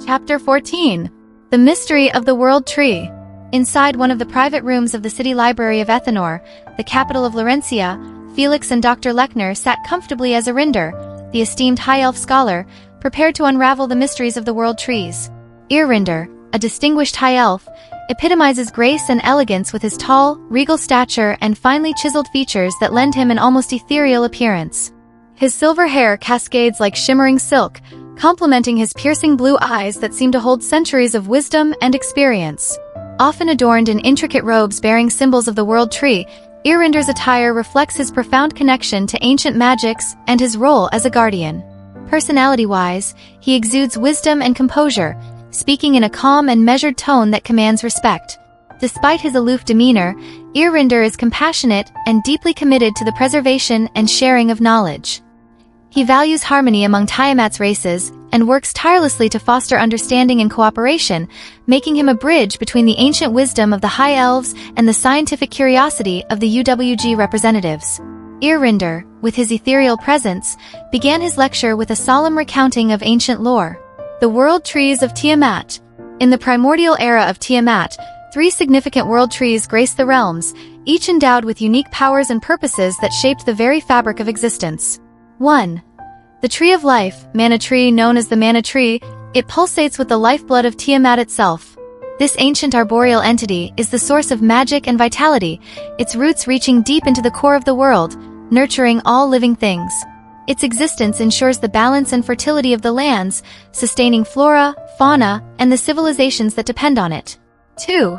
Chapter 14. The Mystery of the World Tree. Inside one of the private rooms of the city library of Aethenor, the capital of Lorencia, Felix and Dr. Lechner sat comfortably as Errinder, the esteemed high elf scholar, prepared to unravel the mysteries of the world trees. Errinder, a distinguished high elf, epitomizes grace and elegance with his tall, regal stature and finely chiseled features that lend him an almost ethereal appearance. His silver hair cascades like shimmering silk, complementing his piercing blue eyes that seem to hold centuries of wisdom and experience. Often adorned in intricate robes bearing symbols of the world tree, Errinder's attire reflects his profound connection to ancient magics and his role as a guardian. Personality-wise, he exudes wisdom and composure, speaking in a calm and measured tone that commands respect. Despite his aloof demeanor, Errinder is compassionate and deeply committed to the preservation and sharing of knowledge. He values harmony among Tiamat's races and works tirelessly to foster understanding and cooperation, making him a bridge between the ancient wisdom of the High Elves and the scientific curiosity of the UWG representatives. Errinder, with his ethereal presence, began his lecture with a solemn recounting of ancient lore. The world trees of Tiamat. In the primordial era of Tiamat, 3 significant world trees grace the realms, each endowed with unique powers and purposes that shaped the very fabric of existence. 1. The Tree of Life, Mana Tree known as the Mana Tree, it pulsates with the lifeblood of Tiamat itself. This ancient arboreal entity is the source of magic and vitality, its roots reaching deep into the core of the world, nurturing all living things. Its existence ensures the balance and fertility of the lands, sustaining flora, fauna, and the civilizations that depend on it. 2.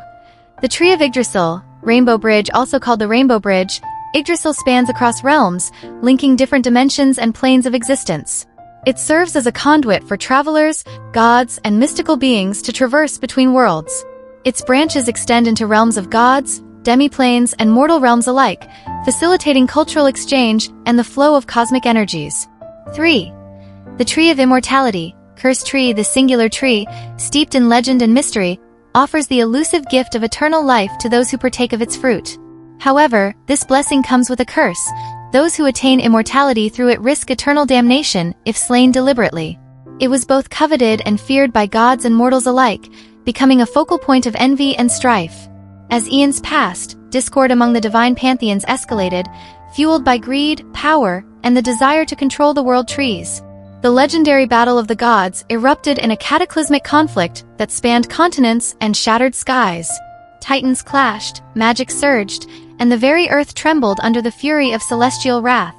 The Tree of Yggdrasil, Rainbow Bridge also called the Rainbow Bridge, Yggdrasil spans across realms, linking different dimensions and planes of existence. It serves as a conduit for travelers, gods, and mystical beings to traverse between worlds. Its branches extend into realms of gods, demiplanes, and mortal realms alike, facilitating cultural exchange and the flow of cosmic energies. 3. The Tree of Immortality, Cursed Tree, the singular tree, steeped in legend and mystery, offers the elusive gift of eternal life to those who partake of its fruit. However, this blessing comes with a curse. Those who attain immortality through it risk eternal damnation if slain deliberately. It was both coveted and feared by gods and mortals alike, becoming a focal point of envy and strife. As eons passed, discord among the divine pantheons escalated, fueled by greed, power, and the desire to control the world trees. The legendary Battle of the Gods erupted in a cataclysmic conflict that spanned continents and shattered skies. Titans clashed, magic surged, and the very earth trembled under the fury of celestial wrath.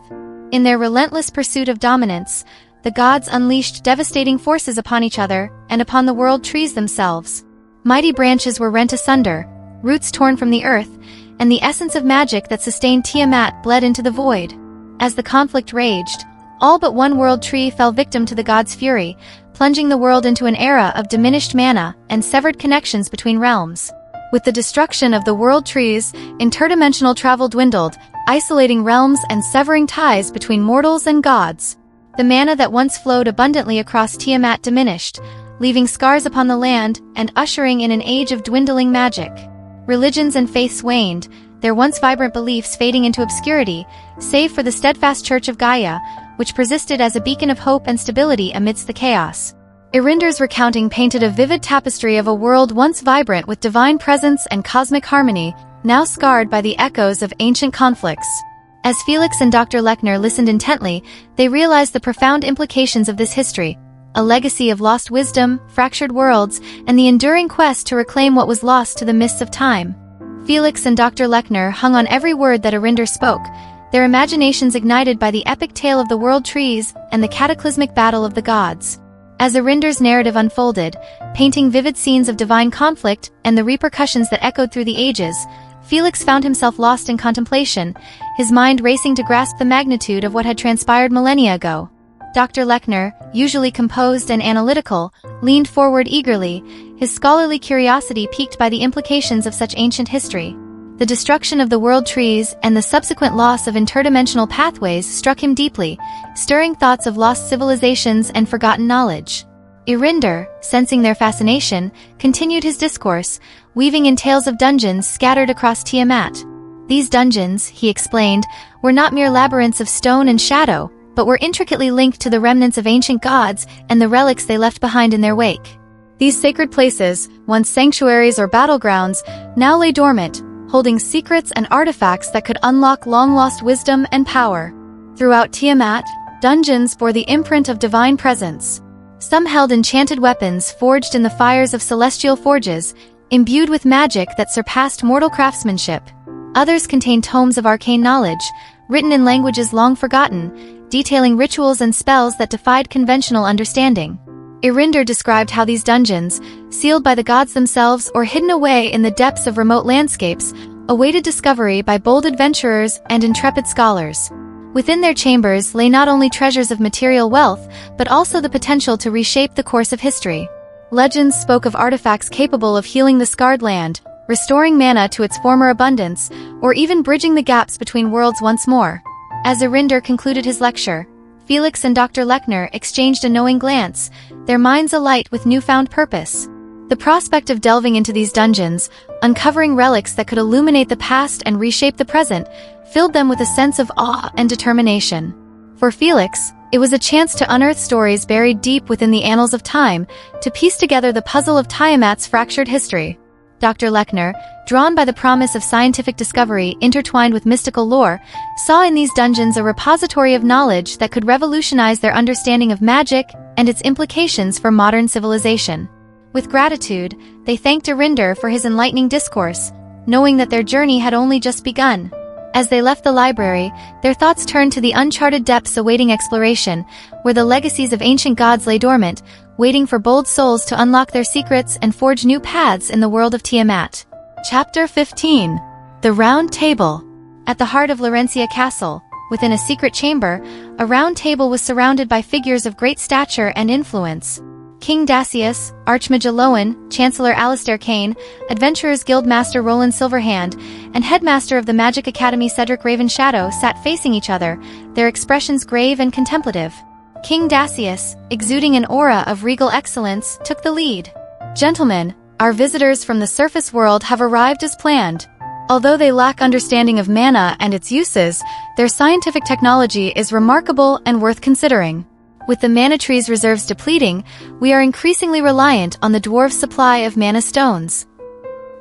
In their relentless pursuit of dominance, the gods unleashed devastating forces upon each other and upon the world trees themselves. Mighty branches were rent asunder, roots torn from the earth, and the essence of magic that sustained Tiamat bled into the void. As the conflict raged, all but one world tree fell victim to the gods' fury, plunging the world into an era of diminished mana and severed connections between realms. With the destruction of the world trees, interdimensional travel dwindled, isolating realms and severing ties between mortals and gods. The mana that once flowed abundantly across Tiamat diminished, leaving scars upon the land and ushering in an age of dwindling magic. Religions and faiths waned, their once vibrant beliefs fading into obscurity, save for the steadfast Church of Gaia, which persisted as a beacon of hope and stability amidst the chaos. Errinder's recounting painted a vivid tapestry of a world once vibrant with divine presence and cosmic harmony, now scarred by the echoes of ancient conflicts. As Felix and Dr. Lechner listened intently, they realized the profound implications of this history, a legacy of lost wisdom, fractured worlds, and the enduring quest to reclaim what was lost to the mists of time. Felix and Dr. Lechner hung on every word that Errinder spoke, their imaginations ignited by the epic tale of the world trees and the cataclysmic battle of the gods. As Errinder's narrative unfolded, painting vivid scenes of divine conflict and the repercussions that echoed through the ages, Felix found himself lost in contemplation, his mind racing to grasp the magnitude of what had transpired millennia ago. Dr. Lechner, usually composed and analytical, leaned forward eagerly, his scholarly curiosity piqued by the implications of such ancient history. The destruction of the world trees and the subsequent loss of interdimensional pathways struck him deeply, stirring thoughts of lost civilizations and forgotten knowledge. Errinder, sensing their fascination, continued his discourse, weaving in tales of dungeons scattered across Tiamat. These dungeons, he explained, were not mere labyrinths of stone and shadow, but were intricately linked to the remnants of ancient gods and the relics they left behind in their wake. These sacred places, once sanctuaries or battlegrounds, now lay dormant, holding secrets and artifacts that could unlock long-lost wisdom and power. Throughout Tiamat, dungeons bore the imprint of divine presence. Some held enchanted weapons forged in the fires of celestial forges, imbued with magic that surpassed mortal craftsmanship. Others contained tomes of arcane knowledge, written in languages long forgotten, detailing rituals and spells that defied conventional understanding. Errinder described how these dungeons, sealed by the gods themselves or hidden away in the depths of remote landscapes, awaited discovery by bold adventurers and intrepid scholars. Within their chambers lay not only treasures of material wealth, but also the potential to reshape the course of history. Legends spoke of artifacts capable of healing the scarred land, restoring mana to its former abundance, or even bridging the gaps between worlds once more. As Errinder concluded his lecture, Felix and Dr. Lechner exchanged a knowing glance, their minds alight with newfound purpose. The prospect of delving into these dungeons, uncovering relics that could illuminate the past and reshape the present, filled them with a sense of awe and determination. For Felix, it was a chance to unearth stories buried deep within the annals of time, to piece together the puzzle of Tiamat's fractured history. Dr. Lechner, drawn by the promise of scientific discovery intertwined with mystical lore, saw in these dungeons a repository of knowledge that could revolutionize their understanding of magic and its implications for modern civilization. With gratitude, they thanked Errinder for his enlightening discourse, knowing that their journey had only just begun. As they left the library, their thoughts turned to the uncharted depths awaiting exploration, where the legacies of ancient gods lay dormant, waiting for bold souls to unlock their secrets and forge new paths in the world of Tiamat. Chapter 15. The Round Table. At the heart of Lorencia Castle, within a secret chamber, a round table was surrounded by figures of great stature and influence. King Dassius, Archmage Elowen, Chancellor Alastair Cain, Adventurers Guild Master Roland Silverhand, and Headmaster of the Magic Academy Cedric Ravenshadow sat facing each other, their expressions grave and contemplative. King Dassius, exuding an aura of regal excellence, took the lead. "Gentlemen, our visitors from the surface world have arrived as planned. Although they lack understanding of mana and its uses, their scientific technology is remarkable and worth considering. With the mana tree's reserves depleting, we are increasingly reliant on the dwarves' supply of mana stones."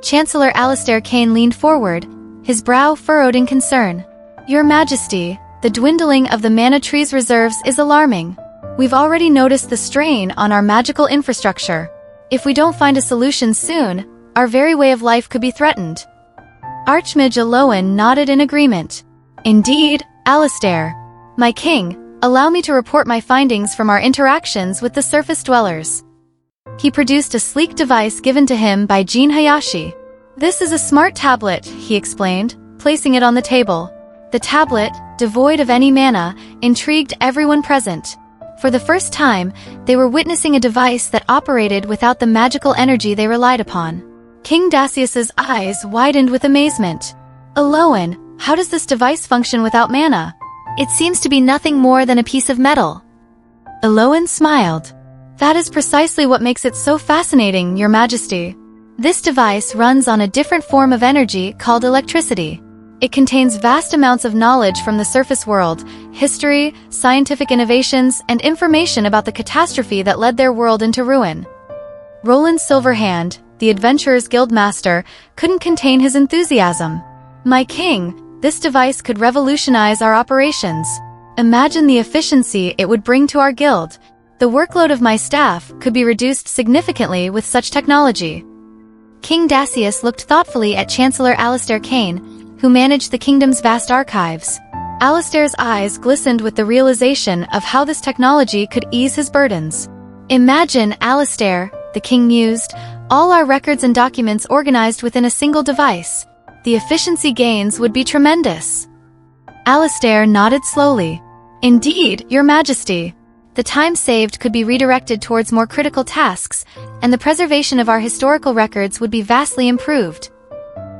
Chancellor Alastair Cain leaned forward, his brow furrowed in concern. "Your Majesty, the dwindling of the mana tree's reserves is alarming. We've already noticed the strain on our magical infrastructure. If we don't find a solution soon, our very way of life could be threatened." Archmage Elowen nodded in agreement. "Indeed, Alastair. My king, allow me to report my findings from our interactions with the surface dwellers." He produced a sleek device given to him by Jean Hayashi. "This is a smart tablet," he explained, placing it on the table. The tablet, devoid of any mana, intrigued everyone present. For the first time, they were witnessing a device that operated without the magical energy they relied upon. King Dassius's eyes widened with amazement. "Elowen, how does this device function without mana? It seems to be nothing more than a piece of metal." Elowen smiled. "That is precisely what makes it so fascinating, Your Majesty. This device runs on a different form of energy called electricity. It contains vast amounts of knowledge from the surface world, history, scientific innovations, and information about the catastrophe that led their world into ruin." Roland Silverhand, the Adventurers Guild Master, couldn't contain his enthusiasm. "My king, this device could revolutionize our operations. Imagine the efficiency it would bring to our guild. The workload of my staff could be reduced significantly with such technology." King Dassius looked thoughtfully at Chancellor Alastair Cain, who managed the kingdom's vast archives. Alastair's eyes glistened with the realization of how this technology could ease his burdens. "Imagine, Alastair," the king mused, "all our records and documents organized within a single device. The efficiency gains would be tremendous." Alastair nodded slowly. "Indeed, Your Majesty. The time saved could be redirected towards more critical tasks, and the preservation of our historical records would be vastly improved."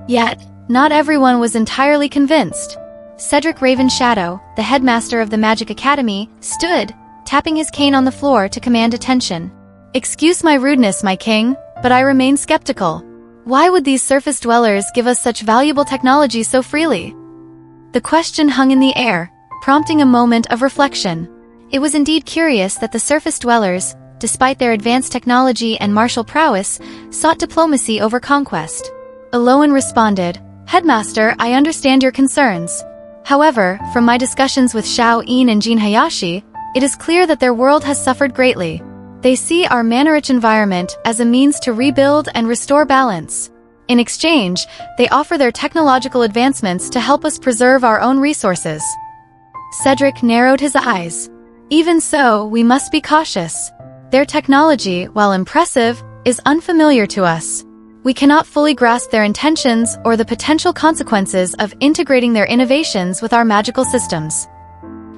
Yet, not everyone was entirely convinced. Cedric Ravenshadow, the headmaster of the Magic Academy, stood, tapping his cane on the floor to command attention. "Excuse my rudeness, my king, but I remain skeptical. Why would these surface dwellers give us such valuable technology so freely?" The question hung in the air, prompting a moment of reflection. It was indeed curious that the surface dwellers, despite their advanced technology and martial prowess, sought diplomacy over conquest. Elowen responded, "Headmaster, I understand your concerns. However, from my discussions with Xiao Yin and Jin Hayashi, it is clear that their world has suffered greatly. They see our mana-rich environment as a means to rebuild and restore balance. In exchange, they offer their technological advancements to help us preserve our own resources." Cedric narrowed his eyes. "Even so, we must be cautious. Their technology, while impressive, is unfamiliar to us. We cannot fully grasp their intentions or the potential consequences of integrating their innovations with our magical systems."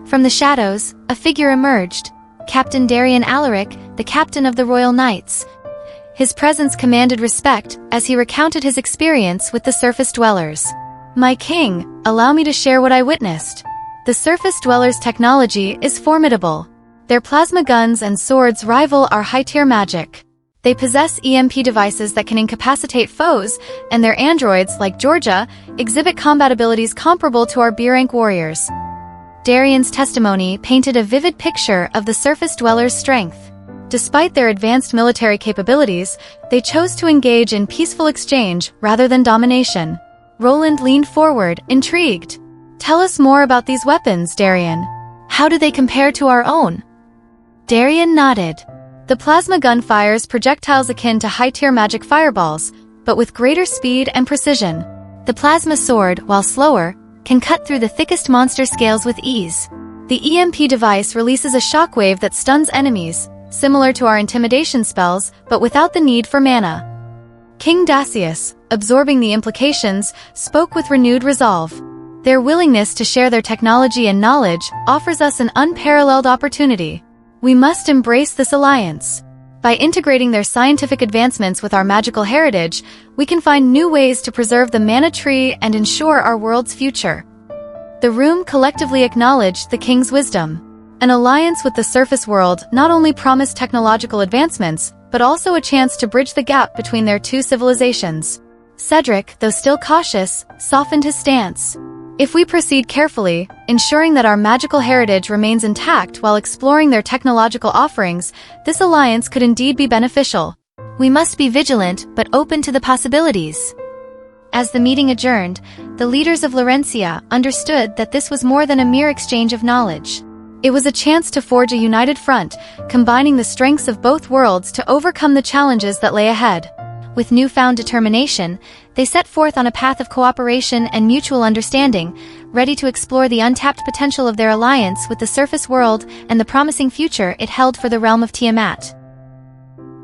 From the shadows, a figure emerged, Captain Darian Alaric, the captain of the Royal Knights. His presence commanded respect as he recounted his experience with the surface dwellers. "My king, allow me to share what I witnessed. The surface dwellers' technology is formidable. Their plasma guns and swords rival our high-tier magic. They possess EMP devices that can incapacitate foes, and their androids, like Georgia, exhibit combat abilities comparable to our B-rank warriors." Darian's testimony painted a vivid picture of the surface dwellers' strength. Despite their advanced military capabilities, they chose to engage in peaceful exchange rather than domination. Roland leaned forward, intrigued. "Tell us more about these weapons, Darian. How do they compare to our own?" Darian nodded. "The plasma gun fires projectiles akin to high-tier magic fireballs, but with greater speed and precision. The plasma sword, while slower, can cut through the thickest monster scales with ease. The EMP device releases a shockwave that stuns enemies, similar to our intimidation spells, but without the need for mana." King Dassius, absorbing the implications, spoke with renewed resolve. "Their willingness to share their technology and knowledge offers us an unparalleled opportunity. We must embrace this alliance. By integrating their scientific advancements with our magical heritage, we can find new ways to preserve the mana tree and ensure our world's future." The room collectively acknowledged the king's wisdom. An alliance with the surface world not only promised technological advancements, but also a chance to bridge the gap between their two civilizations. Cedric, though still cautious, softened his stance. "If we proceed carefully, ensuring that our magical heritage remains intact while exploring their technological offerings, this alliance could indeed be beneficial. We must be vigilant but open to the possibilities." As the meeting adjourned, the leaders of Lorencia understood that this was more than a mere exchange of knowledge. It was a chance to forge a united front, combining the strengths of both worlds to overcome the challenges that lay ahead. With newfound determination, they set forth on a path of cooperation and mutual understanding, ready to explore the untapped potential of their alliance with the surface world and the promising future it held for the realm of Tiamat.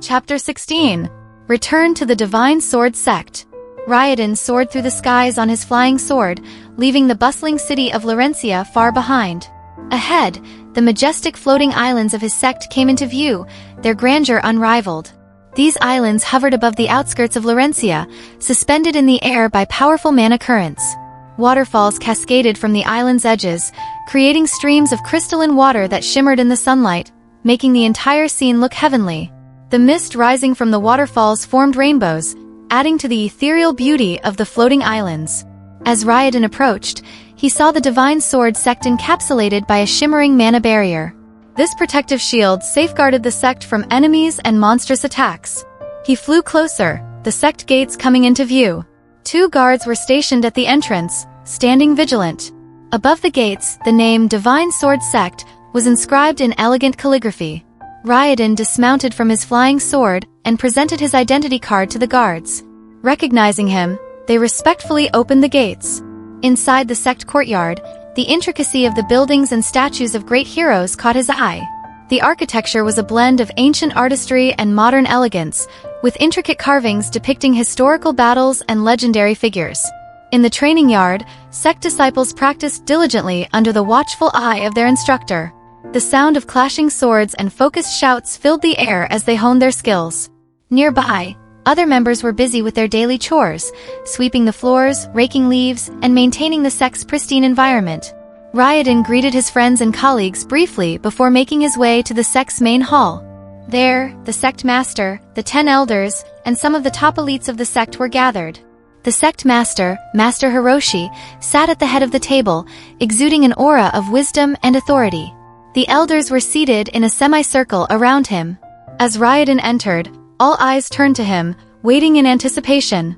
Chapter 16. Return to the Divine Sword Sect. Ryodan soared through the skies on his flying sword, leaving the bustling city of Lorencia far behind. Ahead, the majestic floating islands of his sect came into view, their grandeur unrivaled. These islands hovered above the outskirts of Lorencia, suspended in the air by powerful mana currents. Waterfalls cascaded from the island's edges, creating streams of crystalline water that shimmered in the sunlight, making the entire scene look heavenly. The mist rising from the waterfalls formed rainbows, adding to the ethereal beauty of the floating islands. As Ryodan approached, he saw the Divine Sword Sect encapsulated by a shimmering mana barrier. This protective shield safeguarded the sect from enemies and monstrous attacks. He flew closer, the sect gates coming into view. 2 guards were stationed at the entrance, standing vigilant. Above the gates, the name Divine Sword Sect was inscribed in elegant calligraphy. Ryodan dismounted from his flying sword and presented his identity card to the guards. Recognizing him, they respectfully opened the gates. Inside the sect courtyard, the intricacy of the buildings and statues of great heroes caught his eye. The architecture was a blend of ancient artistry and modern elegance, with intricate carvings depicting historical battles and legendary figures. In the training yard, sect disciples practiced diligently under the watchful eye of their instructor. The sound of clashing swords and focused shouts filled the air as they honed their skills. Nearby, other members were busy with their daily chores, sweeping the floors, raking leaves, and maintaining the sect's pristine environment. Ryodan greeted his friends and colleagues briefly before making his way to the sect's main hall. There, the sect master, the 10 elders, and some of the top elites of the sect were gathered. The sect master, Master Hiroshi, sat at the head of the table, exuding an aura of wisdom and authority. The elders were seated in a semicircle around him. As Ryodan entered, all eyes turned to him, waiting in anticipation.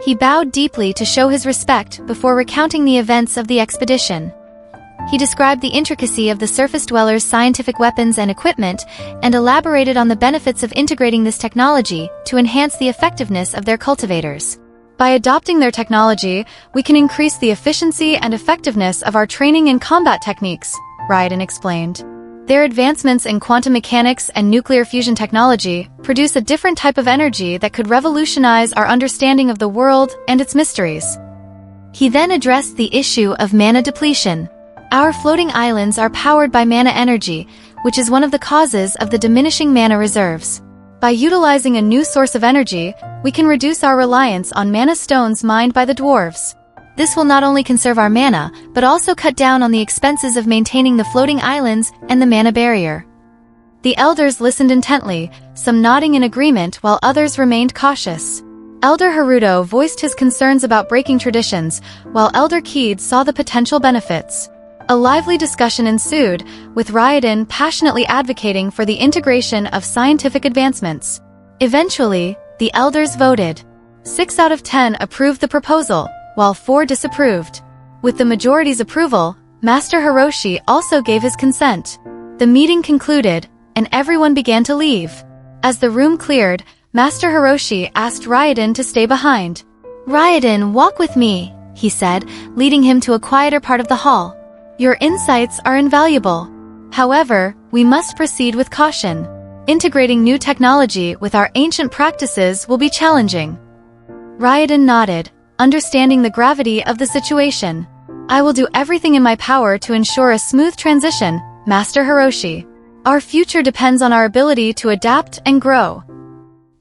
He bowed deeply to show his respect before recounting the events of the expedition. He described the intricacy of the surface dwellers' scientific weapons and equipment, and elaborated on the benefits of integrating this technology to enhance the effectiveness of their cultivators. By adopting their technology, we can increase the efficiency and effectiveness of our training and combat techniques, Ryodan explained. Their advancements in quantum mechanics and nuclear fusion technology produce a different type of energy that could revolutionize our understanding of the world and its mysteries. He then addressed the issue of mana depletion. Our floating islands are powered by mana energy, which is one of the causes of the diminishing mana reserves. By utilizing a new source of energy, we can reduce our reliance on mana stones mined by the dwarves. This will not only conserve our mana, but also cut down on the expenses of maintaining the floating islands and the mana barrier. The elders listened intently, some nodding in agreement while others remained cautious. Elder Haruto voiced his concerns about breaking traditions, while Elder Keed saw the potential benefits. A lively discussion ensued, with Ryodan passionately advocating for the integration of scientific advancements. Eventually, the elders voted. 6 out of 10 approved the proposal, while 4 disapproved. With the majority's approval, Master Hiroshi also gave his consent. The meeting concluded, and everyone began to leave. As the room cleared, Master Hiroshi asked Ryodan to stay behind. "Ryodan, walk with me," he said, leading him to a quieter part of the hall. "Your insights are invaluable. However, we must proceed with caution. Integrating new technology with our ancient practices will be challenging." Ryodan nodded, understanding the gravity of the situation. "I will do everything in my power to ensure a smooth transition, Master Hiroshi. Our future depends on our ability to adapt and grow."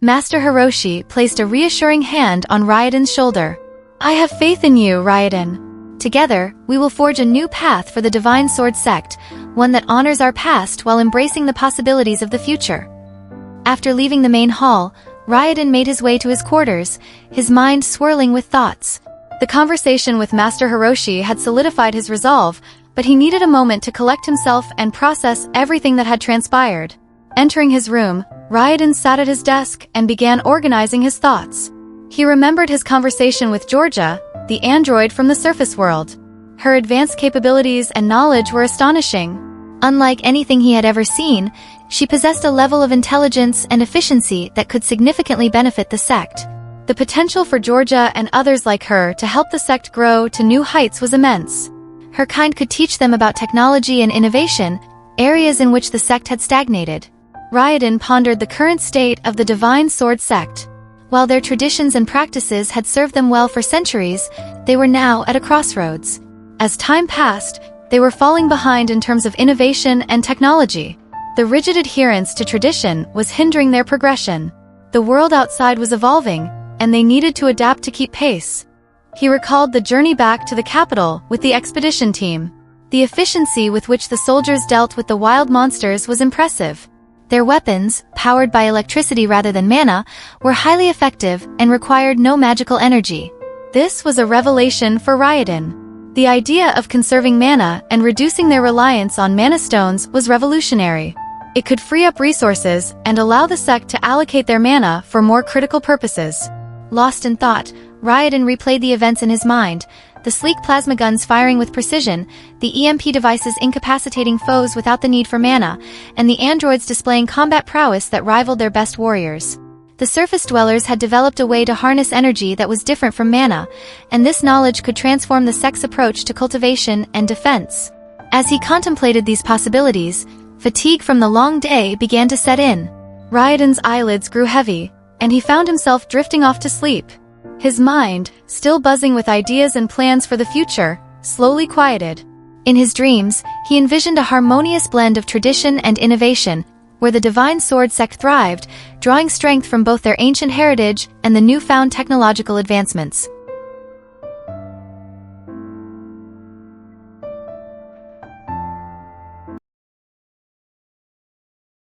Master Hiroshi placed a reassuring hand on Ryodan's shoulder. "I have faith in you, Ryodan. Together, we will forge a new path for the Divine Sword sect, one that honors our past while embracing the possibilities of the future." After leaving the main hall, Ryodan made his way to his quarters, his mind swirling with thoughts. The conversation with Master Hiroshi had solidified his resolve, but he needed a moment to collect himself and process everything that had transpired. Entering his room, Ryodan sat at his desk and began organizing his thoughts. He remembered his conversation with Georgia, the android from the surface world. Her advanced capabilities and knowledge were astonishing. Unlike anything he had ever seen, she possessed a level of intelligence and efficiency that could significantly benefit the sect. The potential for Georgia and others like her to help the sect grow to new heights was immense. Her kind could teach them about technology and innovation, areas in which the sect had stagnated. Ryodan pondered the current state of the Divine Sword sect. While their traditions and practices had served them well for centuries, they were now at a crossroads. As time passed, they were falling behind in terms of innovation and technology. The rigid adherence to tradition was hindering their progression. The world outside was evolving, and they needed to adapt to keep pace. He recalled the journey back to the capital with the expedition team. The efficiency with which the soldiers dealt with the wild monsters was impressive. Their weapons, powered by electricity rather than mana, were highly effective and required no magical energy. This was a revelation for Ryodan. The idea of conserving mana and reducing their reliance on mana stones was revolutionary. It could free up resources and allow the sect to allocate their mana for more critical purposes. Lost in thought, Ryodan replayed the events in his mind, the sleek plasma guns firing with precision, the EMP devices incapacitating foes without the need for mana, and the androids displaying combat prowess that rivaled their best warriors. The surface dwellers had developed a way to harness energy that was different from mana, and this knowledge could transform the sect's approach to cultivation and defense. As he contemplated these possibilities, fatigue from the long day began to set in. Ryodan's eyelids grew heavy, and he found himself drifting off to sleep. His mind, still buzzing with ideas and plans for the future, slowly quieted. In his dreams, he envisioned a harmonious blend of tradition and innovation, where the Divine Sword sect thrived, drawing strength from both their ancient heritage and the newfound technological advancements.